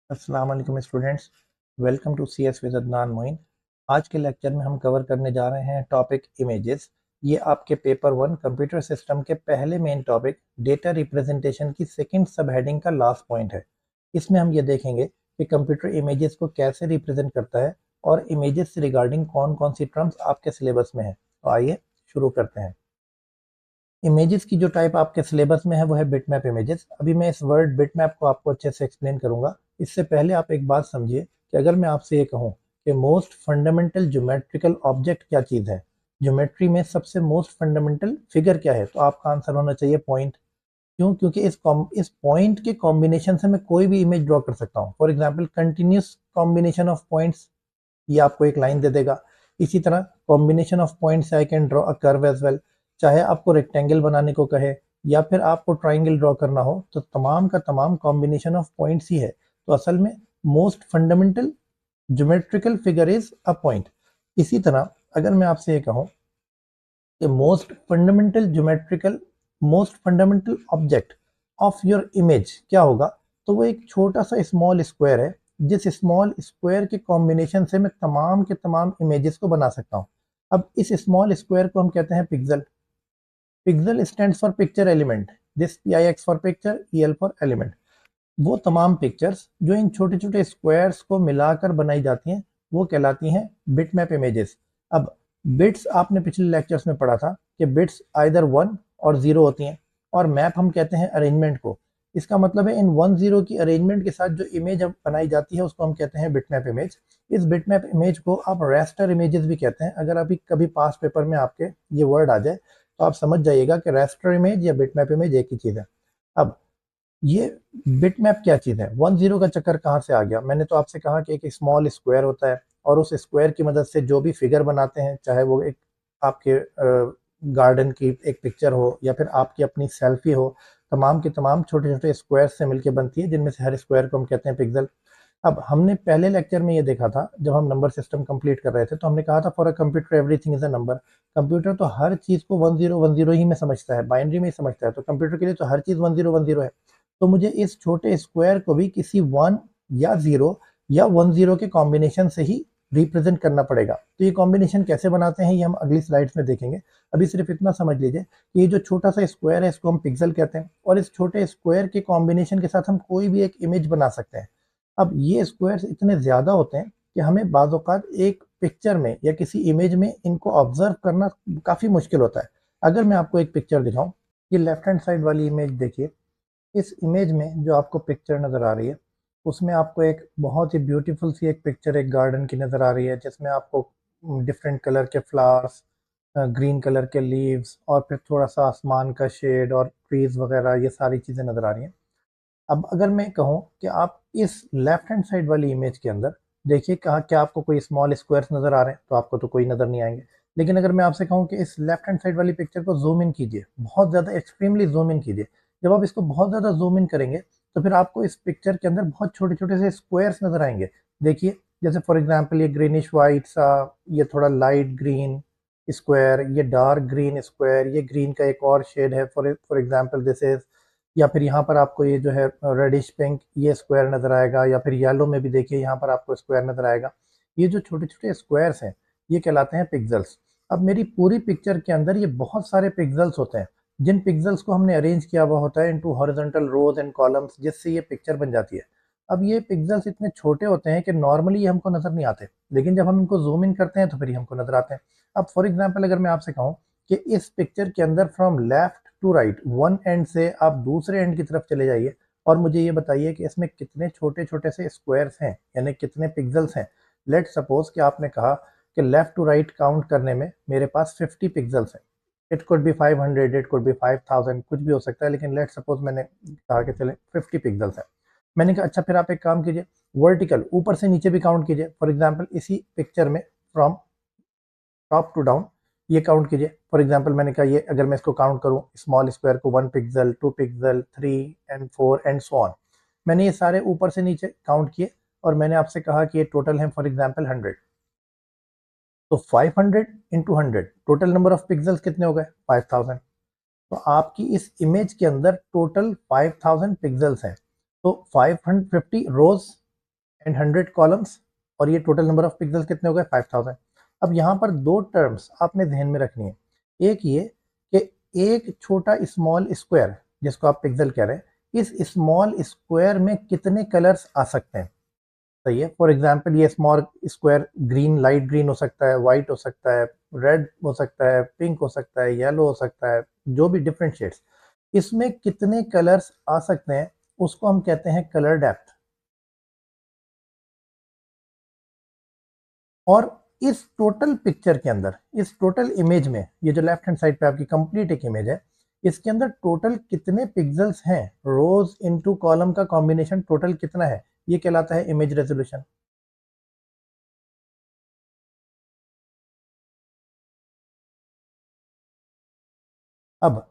अस्सलाम वालेकुम students, welcome to C S with Adnan Moin. आज के लेक्चर में हम कवर करने जा रहे हैं टॉपिक इमेजेस। ये आपके पेपर वन कंप्यूटर सिस्टम के पहले मेन टॉपिक डेटा रिप्रेजेंटेशन की सेकंड सब हेडिंग का लास्ट पॉइंट है। इसमें हम ये देखेंगे कि कंप्यूटर इमेजेस को कैसे रिप्रेजेंट करता है और इमेजेस से रिगार्डिंग कौन कौन सी टर्म्स आपके सिलेबस में है। तो आइए शुरू करते हैं। इमेजेस की जो टाइप आपके सिलेबस में है वो है बिटमैप इमेजेस। अभी मैं इस वर्ड बिटमैप को आपको अच्छे से एक्सप्लेन करूंगा। इससे पहले आप एक बात समझिए कि अगर मैं आपसे ये कहूँ कि मोस्ट फंडामेंटल ज्योमेट्रिकल ऑब्जेक्ट क्या चीज़ है, ज्योमेट्री में सबसे मोस्ट फंडामेंटल फिगर क्या है, तो आपका आंसर होना चाहिए पॉइंट। क्यों? क्योंकि इस पॉइंट के कॉम्बिनेशन से मैं कोई भी इमेज ड्रॉ कर सकता हूँ। For example continuous combination of points, ये आपको एक लाइन दे देगा। इसी तरह combination of points I can draw a curve as well. चाहे आपको रेक्टेंगल बनाने को कहे या फिर आपको ट्राइंगल ड्रॉ करना हो, तो तमाम का तमाम कॉम्बिनेशन ऑफ पॉइंट्स ही है। तो असल में most fundamental geometrical figure is a point. इसी तरह अगर मैं आपसे ये कहूँ कि most fundamental object of your image क्या होगा, तो वो एक छोटा सा स्मॉल स्क्वायर है। जिस स्मॉल स्क्वायर के कॉम्बिनेशन से मैं तमाम के तमाम इमेजेस को बना सकता हूँ। अब इस स्मॉल स्क्वायर को हम कहते हैं pixel. Pixel stands for picture element. This P I x for picture, E L for element. वो तमाम पिक्चर्स जो इन छोटे छोटे स्क्वायर्स को मिलाकर बनाई जाती हैं वो कहलाती हैं बिटमैप इमेजेस। अब बिट्स आपने पिछले लेक्चर्स में पढ़ा था कि बिट्स आइदर 1 और 0 होती हैं, और मैप हम कहते हैं अरेंजमेंट को। इसका मतलब है इन 1 0 की अरेंजमेंट के साथ जो इमेज अब बनाई जाती है उसको हम कहते हैं बिटमैप इमेज। इस बिटमैप इमेज को आप रेस्टर इमेजेस भी कहते हैं। अगर अभी कभी पास पेपर में आपके ये वर्ड आ जाए तो आप समझ जाइएगा कि रेस्टर इमेज या बिटमैप इमेज एक ही चीज़ है। अब ये बिटमैप क्या चीज़ है, 1 0 का चक्कर कहाँ से आ गया? मैंने तो आपसे कहा कि एक स्मॉल स्क्वायर होता है और उस स्क्वायर की मदद से जो भी फिगर बनाते हैं, चाहे वो एक आपके गार्डन की एक पिक्चर हो या फिर आपकी अपनी सेल्फी हो, तमाम के तमाम छोटे छोटे स्क्वायर से मिलकर बनती है, जिनमें से हर स्क्वायर को हम कहते हैं पिक्सल। अब हमने पहले लेक्चर में ये देखा था, जब हम नंबर सिस्टम कंप्लीट कर रहे थे, तो हमने कहा था for a computer everything is a number. Computer तो हर चीज़ को 1 0 1 0 ही में समझता है, बाइनरी में ही समझता है। तो कंप्यूटर के लिए तो हर चीज़ 1 0 1 0 है। तो मुझे इस छोटे स्क्वायर को भी किसी 1 या 0 या 1 0 के कॉम्बिनेशन से ही रिप्रेजेंट करना पड़ेगा। तो ये कॉम्बिनेशन कैसे बनाते हैं ये हम अगली स्लाइड्स में देखेंगे। अभी सिर्फ इतना समझ लीजिए कि ये जो छोटा सा स्क्वायर है इसको हम पिक्सल कहते हैं, और इस छोटे स्क्वायर के कॉम्बिनेशन के साथ हम कोई भी एक इमेज बना सकते हैं। अब ये स्क्वायर्स इतने ज़्यादा होते हैं कि हमें बाज़ औक़ात एक पिक्चर में या किसी इमेज में इनको ऑब्जर्व करना काफ़ी मुश्किल होता है। अगर मैं आपको एक पिक्चर दिखाऊं, ये लेफ्ट हैंड साइड वाली इमेज देखिए। इस इमेज में जो आपको पिक्चर नज़र आ रही है उसमें आपको एक बहुत ही ब्यूटीफुल सी एक पिक्चर एक गार्डन की नज़र आ रही है, जिसमें आपको डिफरेंट कलर के फ्लावर्स, ग्रीन कलर के लीव्स और फिर थोड़ा सा आसमान का शेड और ट्रीज वगैरह, ये सारी चीज़ें नज़र आ रही हैं। अब अगर मैं कहूँ कि आप इस लेफ्ट हैंड साइड वाली इमेज के अंदर देखिए, कहा क्या आपको कोई स्मॉल स्क्वायर्स नज़र आ रहे हैं? तो आपको तो कोई नज़र नहीं आएंगे। लेकिन अगर मैं आपसे कहूँ कि इस लेफ्ट हैंड साइड वाली पिक्चर को जूम इन कीजिए, बहुत ज़्यादा एक्सट्रीमली जूम इन कीजिए। जब आप इसको बहुत ज़्यादा जूम इन करेंगे तो फिर आपको इस पिक्चर के अंदर बहुत छोटे छोटे से स्क्वायर्स नज़र आएंगे। देखिए, जैसे फॉर एग्जाम्पल ये ग्रीनिश वाइट सा, ये थोड़ा लाइट ग्रीन स्क्वायर, ये डार्क ग्रीन स्क्वायर, ये ग्रीन का एक और शेड है फॉर एग्जाम्पल दिस इज, या फिर यहाँ पर आपको ये जो है रेडिश पिंक ये स्क्वायर नज़र आएगा, या फिर येलो में भी देखिए यहाँ पर आपको स्क्वायर नज़र आएगा। ये जो छोटे छोटे स्क्वायर्स हैं ये कहलाते हैं पिक्सेल्स। अब मेरी पूरी पिक्चर के अंदर ये बहुत सारे पिक्सेल्स होते हैं, जिन पिक्सेल्स को हमने अरेंज किया हुआ होता है into horizontal rows and columns, जिससे ये पिक्चर बन जाती है। अब ये पिक्सेल्स इतने छोटे होते हैं कि नॉर्मली ये हमको नज़र नहीं आते, लेकिन जब हम इनको जूम इन करते हैं तो फिर ये हमको नज़र आते हैं। अब फॉर एग्जाम्पल अगर मैं आपसे कहूँ कि इस पिक्चर के अंदर from left to right, one end से आप दूसरे एंड की तरफ चले जाइए और मुझे ये बताइए कि इसमें कितने छोटे छोटे से स्क्वायर्स हैं, यानी कितने पिक्सेल्स हैं। लेट सपोज कि आपने कहा कि लेफ्ट टू राइट काउंट करने में मेरे पास 50 पिक्सेल्स हैं। It could be 500, it could be 5000, कुछ भी हो सकता है, लेकिन लेट सपोज मैंने कहा कि चले 50 पिक्सेल्स हैं। मैंने कहा अच्छा, फिर आप एक काम कीजिए, वर्टिकल ऊपर से नीचे भी काउंट कीजिए। फॉर एग्जाम्पल इसी पिक्चर में फ्रॉम टॉप टू डाउन ये काउंट कीजिए। फॉर एग्जांपल मैंने कहा ये अगर मैं इसको काउंट करूं, स्मॉल स्क्वायर को 1 pixel, 2 pixel, 3 and 4 and so on, मैंने ये सारे ऊपर से नीचे काउंट किए और मैंने आपसे कहा कि ये टोटल है फॉर एग्जांपल 100। तो 500 into 100, total number of pixels कितने हो गए? 5000। तो आपकी इस इमेज के अंदर टोटल 5000 पिक्सल्स हैं। तो 550 रोज एंड 100 कॉलम्स, और ये टोटल नंबर ऑफ पिक्सल कितने हो गए 5000। अब यहाँ पर दो टर्म्स आपने ध्यान में रखनी है, एक ये कि एक छोटा स्मॉल स्क्वायर जिसको आप पिक्सल कह रहे हैं, इस स्मॉल स्क्वायर में कितने कलर्स आ सकते हैं। सही है, फॉर एग्जाम्पल ये small square green, light green हो सकता है, वाइट हो सकता है, रेड हो सकता है, पिंक हो सकता है, येलो हो सकता है, जो भी डिफरेंट शेड्स, इसमें कितने कलर्स आ सकते हैं उसको हम कहते हैं कलर डेप्थ। और इस टोटल पिक्चर के अंदर, इस टोटल इमेज में, ये जो लेफ्ट हैंड साइड पे आपकी कंप्लीट एक इमेज है, इसके अंदर टोटल कितने पिक्सल्स हैं, रोज इनटू कॉलम का कॉम्बिनेशन टोटल कितना है, ये कहलाता है इमेज रेजोल्यूशन। अब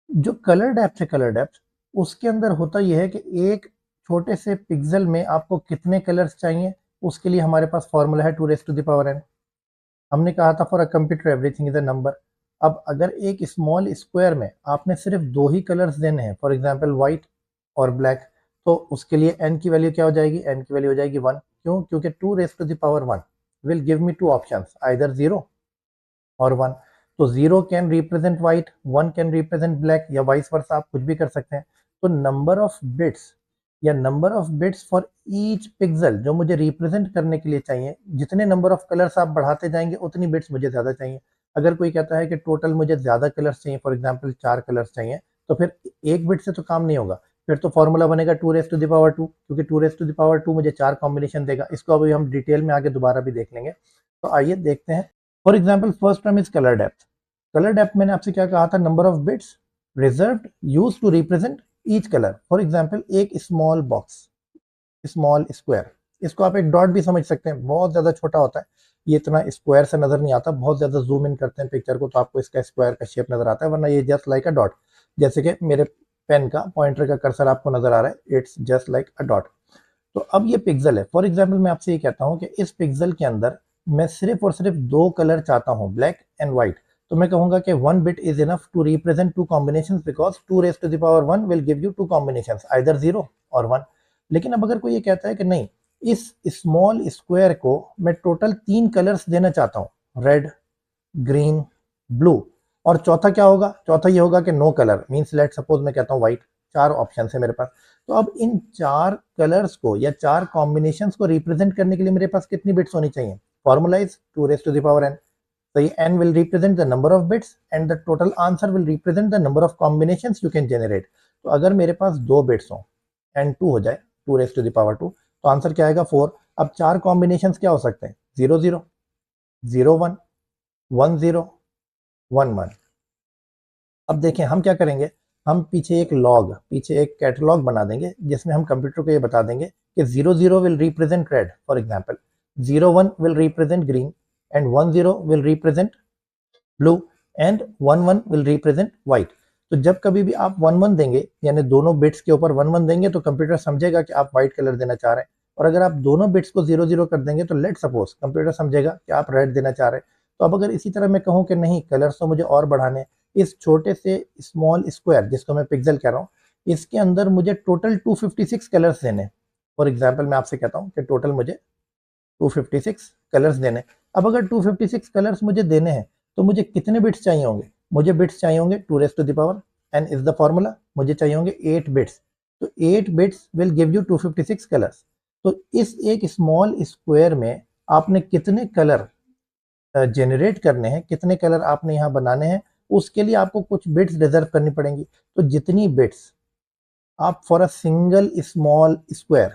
जो कलर डेप्थ है, कलर डेप्थ उसके अंदर होता यह है कि एक छोटे से पिक्सल में आपको कितने कलर्स चाहिए, उसके लिए हमारे पास फॉर्मूला है 2⁻n। हमने कहा था for a computer everything is a number. अब अगर एक स्मॉल स्क्वायर में आपने सिर्फ दो ही कलर्स देने हैं, फॉर एग्जांपल वाइट और ब्लैक, तो उसके लिए n की वैल्यू क्या हो जाएगी, n की वैल्यू हो जाएगी 1। क्यों? क्योंकि 2⁻1 will give me two options, either 0 और 1। तो 0 can represent white, 1 can represent black, या वाइस वर्सा, आप कुछ भी कर सकते हैं। तो नंबर ऑफ बिट्स या number of bits for each pixel जो मुझे रिप्रेजेंट करने के लिए चाहिए, जितने नंबर ऑफ कलर्स आप बढ़ाते जाएंगे उतनी बिट्स मुझे ज़्यादा चाहिए। अगर कोई कहता है कि टोटल मुझे ज़्यादा कलर्स चाहिए, फॉर एग्जाम्पल 4 कलर्स चाहिए, तो फिर एक बिट से तो काम नहीं होगा, फिर तो फॉर्मूला बनेगा 2⁻2, क्योंकि 2⁻2 मुझे 4 कॉम्बिनेशन देगा। इसको अभी हम डिटेल में आगे दोबारा भी देख लेंगे। तो आइए देखते हैं। For example first term is colour depth. Colour depth मैंने आपसे क्या कहा था, number of bits reserve use to represent each colour. For example एक स्मॉल बॉक्स, स्मॉल स्क्वायर, इसको आप एक डॉट भी समझ सकते हैं, बहुत ज़्यादा छोटा होता है, ये इतना स्क्वायर से नज़र नहीं आता, बहुत ज़्यादा जूम इन करते हैं पिक्चर को तो आपको इसका स्क्वायर का शेप नज़र आता है, वरना ये जस्ट लाइक अ डॉट। जैसे कि मेरे पेन का पॉइंटर का कर्सर आपको नज़र आ रहा है, it's just like a dot. तो अब ये पिक्सल है, फॉर एग्जाम्पल मैं आपसे ये कहता हूँ कि इस पिक्सल के अंदर मैं सिर्फ और सिर्फ दो कलर चाहता हूँ, ब्लैक एंड व्हाइट। तो मैं कहूंगा कि 1 bit is enough to represent two combinations, because 2⁻1 will give you two combinations, either 0 और 1। लेकिन अब अगर कोई ये कहता है कि नहीं, इस स्मॉल स्क्वायर को मैं टोटल 3 कलर्स देना चाहता हूँ, रेड, ग्रीन, ब्लू, और चौथा क्या होगा, चौथा ये होगा कि no colour, means let suppose मैं कहता हूँ व्हाइट। 4 ऑप्शन है मेरे पास। तो अब इन 4 कलर्स को या 4 कॉम्बिनेशंस को रिप्रेजेंट करने के लिए मेरे पास कितनी बिट्स होनी चाहिए, formula is 2⁻n। so n will represent the number of bits and the total answer will represent the number of combinations you can generate। तो अगर मेरे पास 2 बिट्स हो एंड 2 हो जाए 2⁻2, तो आंसर क्या आएगा 4। अब 4 कॉम्बिनेशंस क्या हो सकते हैं, 0 0, 0 1, 1 0, 1 1। अब देखें हम क्या करेंगे, हम पीछे एक लॉग, पीछे एक कैटलॉग बना देंगे जिसमें हम कंप्यूटर को ये बता देंगे कि 0 0 will represent red, for example 0 1 will represent green, and 1 0 will represent blue, and 1 1 will represent white. तो जब कभी भी आप 1 1 देंगे, यानी दोनों बिट्स के ऊपर 1 1 देंगे, तो कंप्यूटर समझेगा कि आप व्हाइट कलर देना चाह रहे हैं। और अगर आप दोनों बिट्स को 0 0 कर देंगे, तो लेट सपोज कंप्यूटर समझेगा कि आप रेड देना चाह रहे हैं। तो अब अगर इसी तरह मैं कहूँ कि नहीं, कलर्स तो मुझे और बढ़ाने, इस छोटे से स्मॉल स्क्वायर जिसको मैं पिक्सल कह रहा हूँ, इसके अंदर मुझे टोटल 256 कलर्स देने। फॉर एग्जाम्पल मैं आपसे कहता हूँ कि टोटल मुझे 256 कलर्स देने। अब अगर 256 कलर्स मुझे देने हैं, तो मुझे कितने बिट्स चाहिए होंगे, मुझे बिट्स चाहिए होंगे 2⁻n इज द फॉर्मूला, मुझे चाहिए होंगे 8 बिट्स। तो 8 bits will give you 256 colours. तो इस एक स्मॉल स्क्वायर में आपने कितने कलर जनरेट करने हैं, कितने कलर आपने यहाँ बनाने हैं, उसके लिए आपको कुछ बिट्स रिजर्व करनी पड़ेंगी। तो जितनी बिट्स आप for a single small square,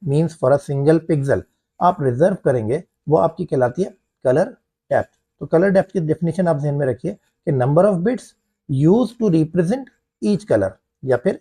means for a single pixel आप रिजर्व करेंगे, वो आपकी कहलाती है कलर डेप्थ। तो कलर डेप्थ की डेफिनेशन आप ध्यान में रखिए कि number of bits use to represent each colour, या फिर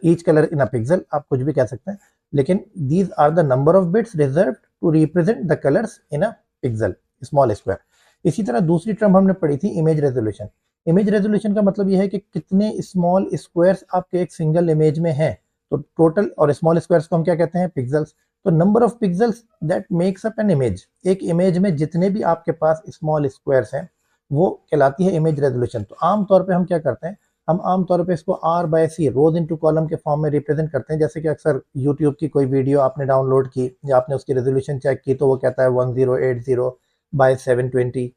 each colour in a pixel, आप कुछ भी कह सकते हैं, लेकिन these are the number of bits reserve to represent the colours in a pixel, small square. इसी तरह दूसरी टर्म हमने पढ़ी थी इमेज रेजोल्यूशन। इमेज रेजोल्यूशन का मतलब यह है कि कितने स्मॉल स्क्वायर्स आपके एक सिंगल इमेज में हैं। तो टोटल, और स्मॉल स्क्वायर्स को हम क्या कहते हैं, पिक्सल्स। तो number of pixels that makes up an image, एक इमेज में जितने भी आपके पास स्मॉल स्क्वायर्स हैं वो कहलाती है इमेज रेजोल्यूशन। तो आमतौर पे हम क्या करते हैं, हम आमतौर पे इसको R by C rows into column के फॉर्म में रिप्रेजेंट करते हैं। जैसे कि अक्सर यूट्यूब की कोई वीडियो आपने डाउनलोड की या आपने उसकी रेजोल्यूशन चेक की तो वो कहता है 1080 बाय 720।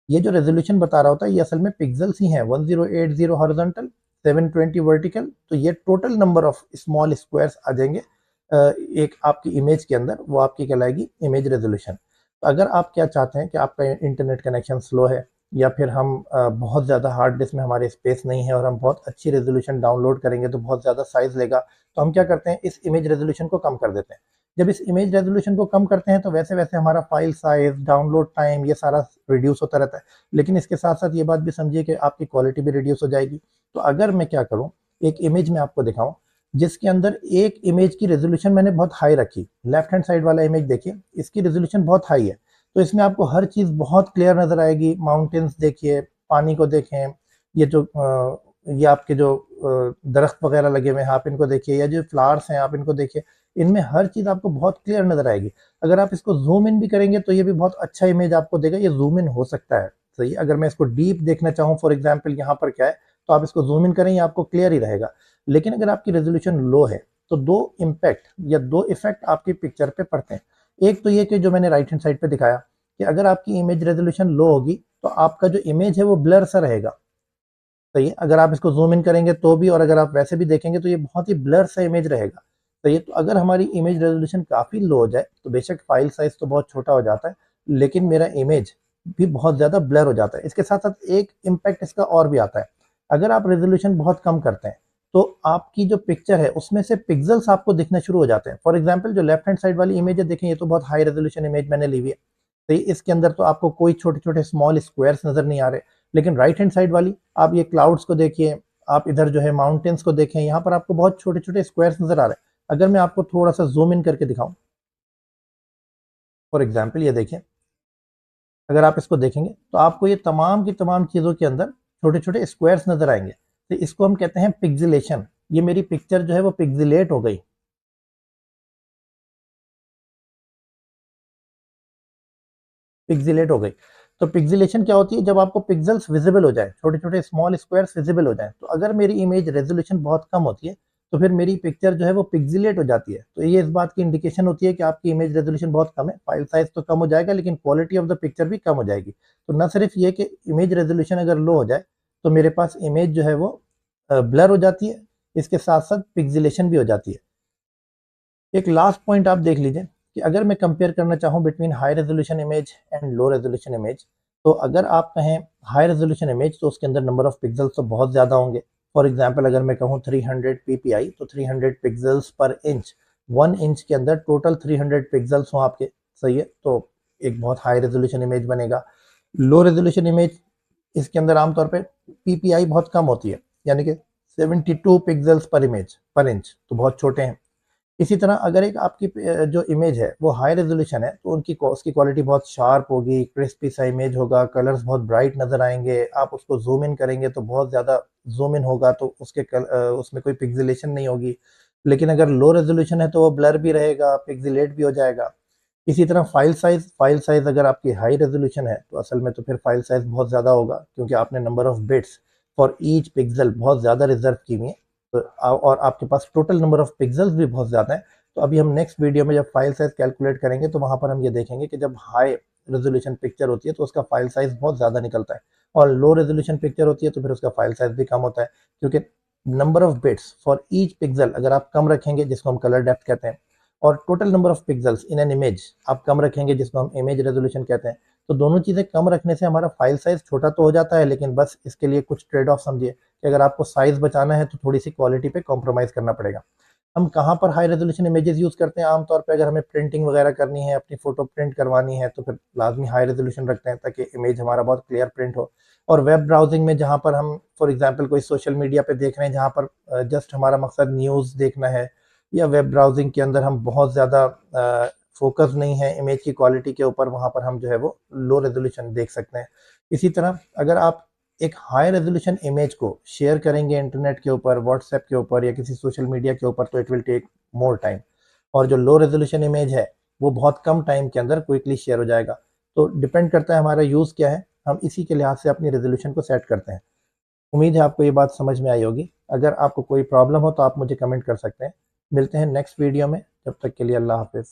ये जो रेजोल्यूशन बता रहा होता है ये असल में पिक्सल्स ही हैं, 1080 हॉरिजॉन्टल, 720 वर्टिकल। तो ये total number of small squares आ जाएंगे एक आपकी इमेज के अंदर, वो आपकी कहलाएगी इमेज रेजोल्यूशन। तो अगर आप क्या चाहते हैं कि आपका इंटरनेट कनेक्शन स्लो है या फिर हम बहुत ज़्यादा हार्ड डिस्क में हमारे स्पेस नहीं है और हम बहुत अच्छी रेजोल्यूशन डाउनलोड करेंगे तो बहुत ज़्यादा साइज लेगा, तो हम क्या करते हैं, इस इमेज रेजोल्यूशन को कम कर देते हैं। जब इस इमेज रेजोल्यूशन को कम करते हैं तो वैसे वैसे हमारा फाइल साइज, डाउनलोड टाइम, ये सारा रिड्यूस होता रहता है। लेकिन इसके साथ साथ ये बात भी समझिए कि आपकी क्वालिटी भी रिड्यूस हो जाएगी। तो अगर मैं क्या करूँ, एक इमेज में आपको दिखाऊं जिसके अंदर एक इमेज की रेजोल्यूशन मैंने बहुत हाई रखी, लेफ्ट हैंड साइड वाला इमेज देखिए, इसकी रेजोल्यूशन बहुत हाई है। तो इसमें आपको हर चीज़ बहुत क्लियर नज़र आएगी। माउंटेन्स देखिए, पानी को देखें, ये जो ये आपके जो दरख्त वगैरह लगे हुए हैं आप इनको देखिए, या जो फ्लावर्स हैं आप इनको देखिए, इनमें हर चीज़ आपको बहुत क्लियर नज़र आएगी। अगर आप इसको जूम इन भी करेंगे तो ये भी बहुत अच्छा इमेज आपको देगा। ये जूम इन हो सकता है, सही है। अगर मैं इसको डीप देखना चाहूँ, फॉर एग्जाम्पल यहाँ पर क्या है, तो आप इसको जूम इन करें, ये आपको क्लियर ही रहेगा। लेकिन अगर आपकी रेजोल्यूशन लो है तो दो इम्पैक्ट या दो इफेक्ट आपकी पिक्चर पे पड़ते हैं। एक तो ये कि जो मैंने राइट हैंड साइड पे दिखाया कि अगर आपकी इमेज रेजोल्यूशन लो होगी तो आपका जो इमेज है वो ब्लर सा रहेगा, सही है। अगर आप इसको जूम इन करेंगे तो भी, और अगर आप वैसे भी देखेंगे तो ये बहुत ही ब्लर सा इमेज रहेगा, सही है। तो अगर हमारी इमेज रेजोल्यूशन काफ़ी लो हो जाए तो बेशक फाइल साइज तो बहुत छोटा हो जाता है, लेकिन मेरा इमेज भी बहुत ज़्यादा ब्लर हो जाता है। इसके साथ साथ एक इम्पैक्ट इसका और भी आता है, अगर आप रेजोल्यूशन बहुत कम करते हैं तो आपकी जो पिक्चर है उसमें से पिक्सल्स आपको दिखना शुरू हो जाते हैं। फॉर एग्जाम्पल जो लेफ्ट हैंड साइड वाली इमेज है, देखें ये तो बहुत हाई रेजोल्यूशन इमेज मैंने ली हुई है, तो इसके अंदर तो आपको कोई छोटे छोटे स्मॉल स्क्वायर्स नजर नहीं आ रहे। लेकिन राइट हैंड साइड वाली आप ये क्लाउड्स को देखिए, आप इधर जो है माउंटेन्स को देखें, यहाँ पर आपको बहुत छोटे छोटे स्क्वायर्स नजर आ रहे हैं। अगर मैं आपको थोड़ा सा जूम इन करके दिखाऊं, फॉर एग्जाम्पल ये देखिए, अगर आप इसको देखेंगे तो आपको ये तमाम की तमाम चीज़ों के अंदर छोटे छोटे स्क्वायर्स नजर आएंगे। तो इसको हम कहते हैं पिक्सिलेशन। ये मेरी पिक्चर जो है वो पिक्सिलेट हो गई, पिक्सिलेट हो गई। तो पिक्सिलेशन क्या होती है, जब आपको पिक्सल्स विजिबल हो जाए, छोटे छोटे स्मॉल स्क्वायर्स विजिबल हो जाए। तो अगर मेरी इमेज रेजोल्यूशन बहुत कम होती है तो फिर मेरी पिक्चर जो है वो पिक्सिलेट हो जाती है। तो ये इस बात की इंडिकेशन होती है कि आपकी इमेज रेजोल्यूशन बहुत कम है, फाइल साइज तो कम हो जाएगा लेकिन क्वालिटी ऑफ द पिक्चर भी कम हो जाएगी। तो न सिर्फ ये कि इमेज रेजोल्यूशन अगर लो हो जाए तो मेरे पास इमेज जो है वो ब्लर हो जाती है, इसके साथ साथ पिक्सिलेशन भी हो जाती है। एक लास्ट पॉइंट आप देख लीजिए कि अगर मैं कंपेयर करना चाहूँ between high resolution image and low resolution image, तो अगर आप कहें हाई रेजोल्यूशन इमेज तो उसके अंदर नंबर ऑफ पिक्सल्स तो बहुत ज़्यादा होंगे। फॉर एग्जांपल अगर मैं कहूँ 300 ppi तो 300 पिक्सल्स पर इंच, 1 इंच के अंदर टोटल 300 पिक्सल्स हों आपके, सही है। तो एक बहुत हाई रेजोल्यूशन इमेज बनेगा। लो रेजोल्यूशन इमेज, इसके अंदर आमतौर पर ppi बहुत कम होती है, यानी कि 72 पिक्सल्स पर इमेज पर इंच, तो बहुत छोटे हैं। इसी तरह अगर एक आपकी जो इमेज है वो हाई रेजोल्यूशन है तो उसकी क्वालिटी बहुत शार्प होगी, क्रिस्पी सा इमेज होगा, कलर्स बहुत ब्राइट नज़र आएंगे। आप उसको जूम इन करेंगे तो बहुत ज़्यादा जूम इन होगा तो उसमें कोई पिक्सिलेशन नहीं होगी। लेकिन अगर लो रेजोल्यूशन है तो वो ब्लर भी रहेगा, पिक्सिलेट भी हो जाएगा। इसी तरह फाइल साइज अगर आपकी हाई रेजोल्यूशन है तो असल में तो फिर फाइल साइज बहुत ज़्यादा होगा, क्योंकि आपने number of bits for each pixel बहुत ज़्यादा रिजर्व की हुई है। तो और आपके पास टोटल नंबर ऑफ पिक्सल्स भी बहुत ज़्यादा है। तो अभी हम नेक्स्ट वीडियो में जब फाइल साइज कैलकुलेट करेंगे तो वहाँ पर हम ये देखेंगे कि जब हाई रेजोल्यूशन पिक्चर होती है तो उसका फाइल साइज बहुत ज़्यादा निकलता है, और लो रेजोल्यूशन पिक्चर होती है तो फिर उसका फाइल साइज भी कम होता है, क्योंकि number of bits for each pixel अगर आप कम रखेंगे, जिसको हम कलर डेप्थ कहते हैं, और total number of pixels in an image आप कम रखेंगे, जिसको हम इमेज रेजोल्यूशन कहते हैं, तो दोनों चीज़ें कम रखने से हमारा फाइल साइज छोटा तो हो जाता है, लेकिन बस इसके लिए कुछ ट्रेड ऑफ समझिए कि अगर आपको साइज बचाना है तो थोड़ी सी क्वालिटी पे कॉम्प्रोमाइज़ करना पड़ेगा। हम कहाँ पर हाई रेजोल्यूशन इमेजेस यूज़ करते हैं, आमतौर पे अगर हमें प्रिंटिंग वगैरह करनी है, अपनी फ़ोटो प्रिंट करवानी है तो फिर लाजमी हाई रेजोल्यूशन रखते हैं ताकि इमेज हमारा बहुत क्लियर प्रिंट हो। और वेब ब्राउजिंग में जहाँ पर हम फॉर एग्जांपल कोई सोशल मीडिया पे देख रहे हैं, जहाँ पर जस्ट हमारा मकसद न्यूज़ देखना है, या वेब ब्राउजिंग के अंदर हम बहुत ज़्यादा फोकस नहीं है इमेज की क्वालिटी के ऊपर, वहाँ पर हम जो है वो लो रेजोल्यूशन देख सकते हैं। इसी तरह अगर आप एक हाई रेजोल्यूशन इमेज को शेयर करेंगे इंटरनेट के ऊपर, व्हाट्सएप के ऊपर या किसी सोशल मीडिया के ऊपर, तो it will take more time. और जो लो रेजोल्यूशन इमेज है वो बहुत कम टाइम के अंदर क्विकली शेयर हो जाएगा। तो डिपेंड करता है हमारा यूज़ क्या है, हम इसी के लिहाज से अपनी रेजोल्यूशन को सेट करते हैं। उम्मीद है आपको ये बात समझ में आई होगी। अगर आपको कोई प्रॉब्लम हो तो आप मुझे कमेंट कर सकते हैं। मिलते हैं नेक्स्ट वीडियो में, जब तक के लिए अल्लाह हाफिज़।